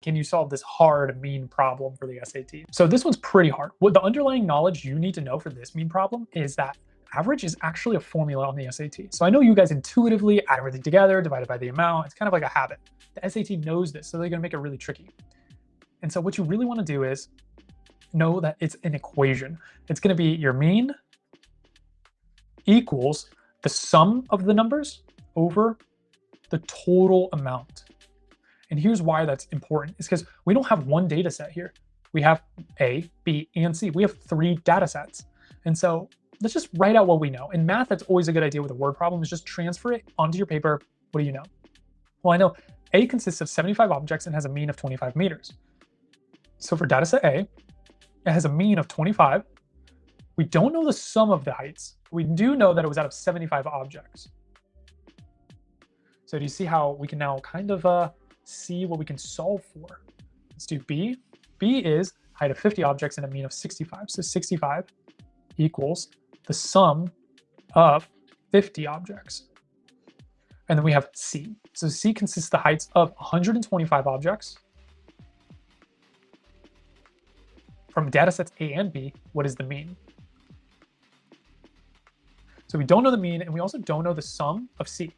can you solve this hard mean problem for the SAT? So this one's pretty hard. What the underlying knowledge you need to know for this mean problem is that average is actually a formula on the SAT. So I know you guys intuitively add everything together, divided by the amount. It's kind of like a habit. The SAT knows this, so they're gonna make it really tricky. And so what you really wanna do is know that it's an equation. It's gonna be your mean equals the sum of the numbers over the total amount. And here's why that's important. It's because we don't have one data set here. We have A, B, and C. We have 3 data sets. And so let's just write out what we know. In math, that's always a good idea with a word problem, is just transfer it onto your paper. What do you know? Well, I know A consists of 75 objects and has a mean of 25 meters. So for data set A, it has a mean of 25. We don't know the sum of the heights. We do know that it was out of 75 objects. So do you see how we can now kind of see what we can solve for? Let's do B. B is height of 50 objects and a mean of 65. So 65 equals the sum of 50 objects. And then we have C. So C consists of the heights of 125 objects. From data sets A and B, what is the mean? So we don't know the mean, and we also don't know the sum of C.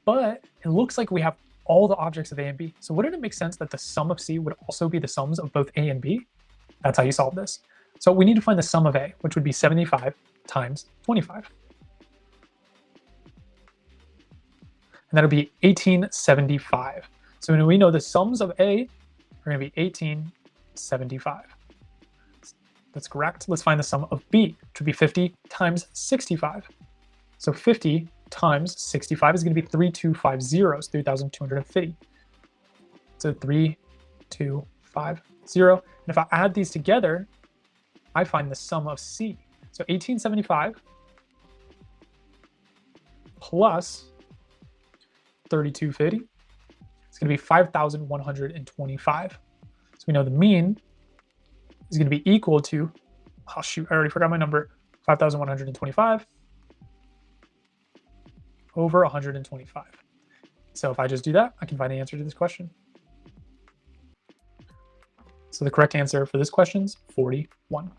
But it looks like we have all the objects of A and B. So wouldn't it make sense that the sum of C would also be the sums of both A and B? That's how you solve this. So we need to find the sum of A, which would be 75 times 25. And that'll be 1875. So when we know the sums of A are going to be 1875. That's correct. Let's find the sum of B, which would be 50 times 65. So 50 times 65 is going to be 3250, so 3,250. So 3250. And if I add these together, I find the sum of C. So 1875 plus 3250, it's going to be 5,125. So we know the mean is going to be equal to, oh shoot, I already forgot my number, 5,125 over 125. So if I just do that, I can find the answer to this question. So the correct answer for this question is 41.